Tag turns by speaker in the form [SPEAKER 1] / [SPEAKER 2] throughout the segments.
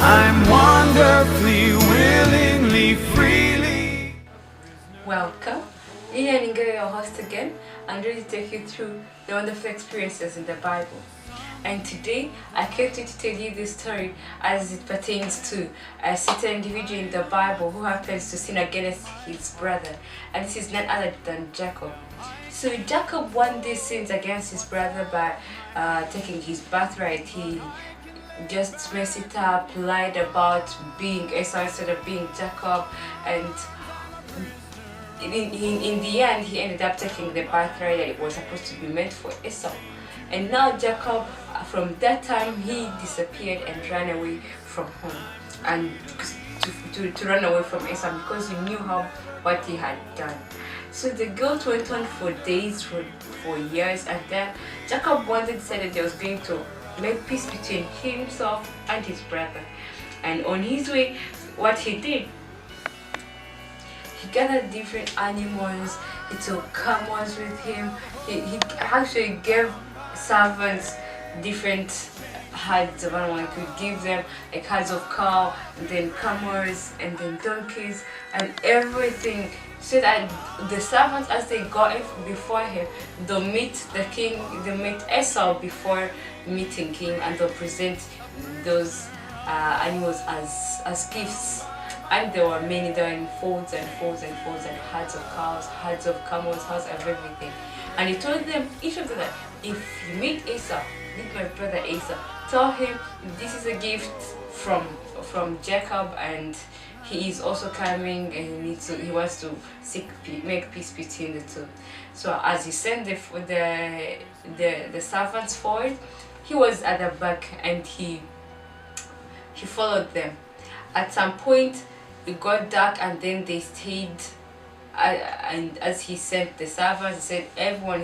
[SPEAKER 1] I'm wonderfully, willingly, freely.
[SPEAKER 2] Welcome. Lilian Inga, your host again. I'm ready to take you through the wonderful experiences in the Bible. And today, I came to tell you this story as it pertains to a certain individual in the Bible who happens to sin against his brother. And this is none other than Jacob. So Jacob one day sins against his brother by taking his birthright. He just messed it up, lied about being Esau instead of being Jacob, and in the end he ended up taking the birthright that it was supposed to be meant for Esau. And now Jacob, from that time, he disappeared and ran away from home, and to run away from Esau because he knew what he had done. So the guilt went on for days, for years, and then Jacob one day decided he was going to make peace between himself and his brother. And on his way, what he did, he gathered different animals, he took camels with him, he actually gave servants different herds of animals. He could give them like herds of cow, and then camels, and then donkeys, and everything, so that the servants, as they got it before him, they'll meet the king, they'll meet Esau before meeting him, and they'll present those animals as gifts. And there were many, there were in folds and folds and folds, and herds of cows, herds of camels, herds of everything. And he told them, each of them, that if you meet Esau, meet my brother Esau, tell him this is a gift from Jacob, and he is also coming, and he wants to make peace between the two. So as he sent the servants forward, he was at the back, and he followed them. At some point it got dark, and then they stayed, and as he sent the servants, he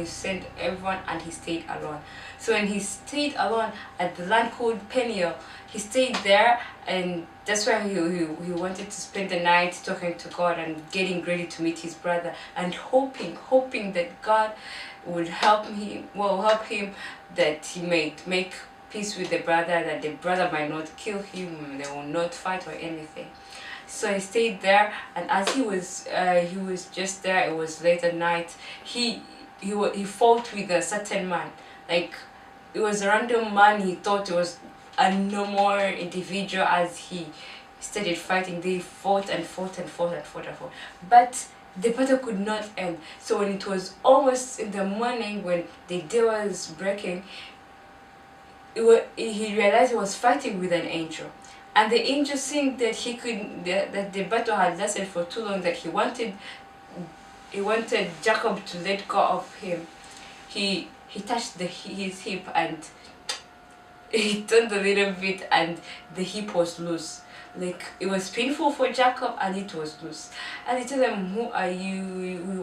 [SPEAKER 2] sent everyone, and he stayed alone. So when he stayed alone at the land called Peniel, he stayed there, and that's where he wanted to spend the night talking to God and getting ready to meet his brother, and hoping that God would help him, that he might make peace with the brother, that the brother might not kill him, they will not fight or anything. So he stayed there, and as he was just there, it was late at night, he fought with a certain man. Like, it was a random man. He thought it was a normal individual. As he started fighting, they fought and fought and fought and fought and fought, but the battle could not end. So when it was almost in the morning, when the day was breaking, he realized he was fighting with an angel. And the angel, seeing that that the battle had lasted for too long, that he wanted Jacob to let go of him, he touched his hip, and he turned a little bit, and the hip was loose. Like, it was painful for Jacob, and it was loose. And he told them, "Who are you?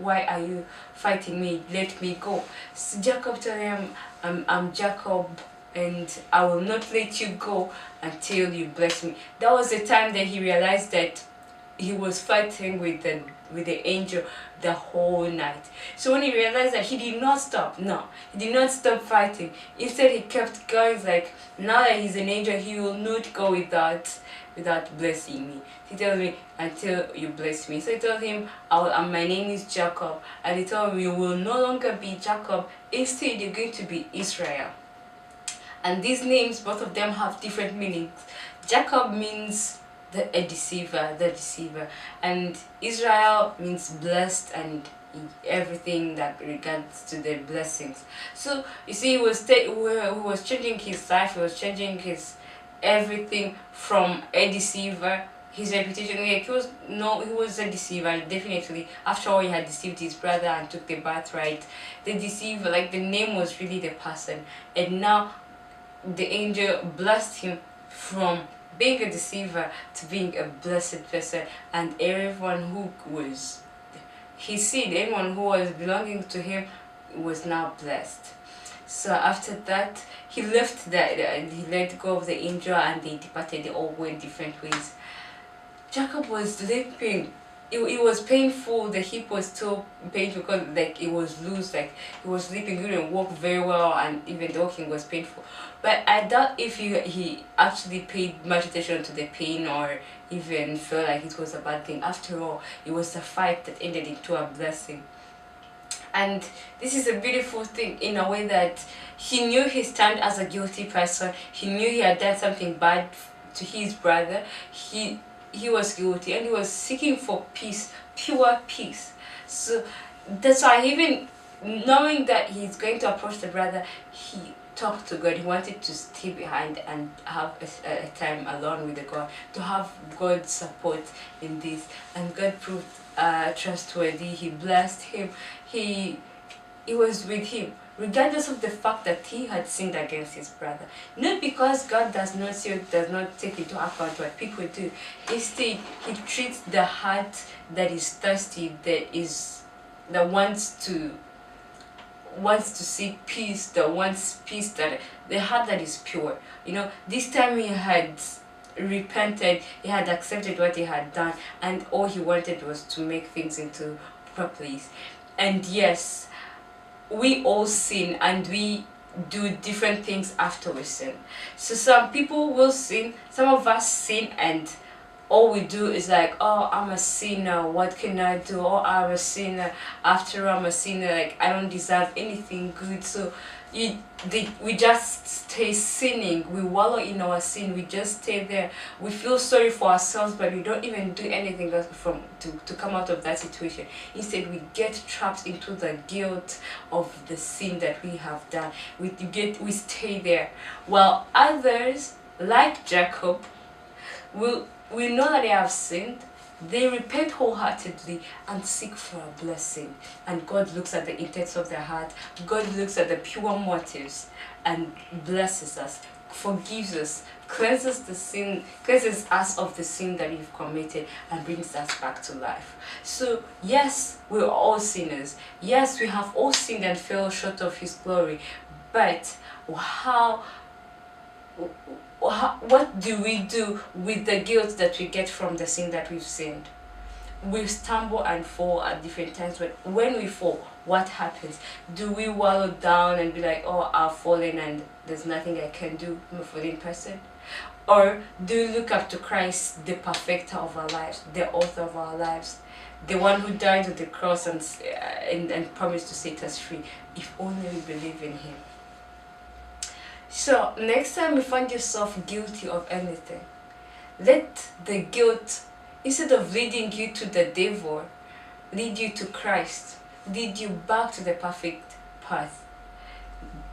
[SPEAKER 2] Why are you fighting me? Let me go." So Jacob told him, I'm Jacob, and I will not let you go until you bless me. That was the time that he realized that he was fighting with the angel the whole night. So when he realized that, he did not stop. No, he did not stop fighting. Instead, he kept going. It's like, now that he's an angel, he will not go without blessing me. He tells me, until you bless me. So he told him, my name is Jacob. And he told him, you will no longer be Jacob. Instead, you're going to be Israel. And these names, both of them, have different meanings. Jacob means the deceiver, and Israel means blessed, and everything that regards to the blessings. So you see, he was changing his life, he was changing his everything from a deceiver. His reputation, like, he was a deceiver, definitely. After all, he had deceived his brother and took the birthright. The deceiver, like, the name was really the person, and now the angel blessed him from being a deceiver to being a blessed person, and everyone who was his seed, anyone who was belonging to him, was now blessed. So after that, he left that, and he let go of the angel, and they departed. They all went different ways. Jacob was sleeping it was painful. The hip was still painful because like it was loose, like he was sleeping, he couldn't walk very well, and even the walking was painful. But I doubt if he actually paid much attention to the pain or even felt like it was a bad thing. After all, it was a fight that ended into a blessing. And this is a beautiful thing in a way that he knew he stand as a guilty person. He knew he had done something bad to his brother. He was guilty and he was seeking for peace, pure peace. So that's why, even knowing that he's going to approach the brother, he talked to God. He wanted to stay behind and have a time alone with the God, to have God's support in this. And God proved trustworthy. He blessed him. He was with him, regardless of the fact that he had sinned against his brother. Not because God does not see or does not take into account what people do. Instead, he treats the heart that is thirsty, that wants to see peace, that wants peace, that the heart that is pure. This time he had repented, he had accepted what he had done, and all he wanted was to make things into proper place. And yes, we all sin and we do different things after we sin. So some people will sin, some of us sin, and all we do is like, oh, I'm a sinner, what can I do? Oh, I'm a sinner, after I'm a sinner, like I don't deserve anything good. So we just stay sinning, we wallow in our sin, we just stay there, we feel sorry for ourselves, but we don't even do anything else to come out of that situation. Instead, we get trapped into the guilt of the sin that we have done. We stay there, while others, like Jacob, we know that they have sinned. They repent wholeheartedly and seek for a blessing. And God looks at the intents of their heart. God looks at the pure motives and blesses us, forgives us, cleanses us of the sin that we've committed, and brings us back to life. So yes, we're all sinners. Yes, we have all sinned and fell short of His glory. But what do we do with the guilt that we get from the sin that we've sinned? We stumble and fall at different times. But when we fall, what happens? Do we wallow down and be like, oh, I've fallen and there's nothing I can do, I'm a fallen person? Or do we look up to Christ, the perfecter of our lives, the author of our lives, the one who died on the cross and promised to set us free, if only we believe in Him? So next time you find yourself guilty of anything, let the guilt, instead of leading you to the devil, lead you to Christ, lead you back to the perfect path.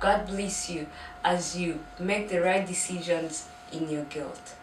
[SPEAKER 2] God bless you as you make the right decisions in your guilt.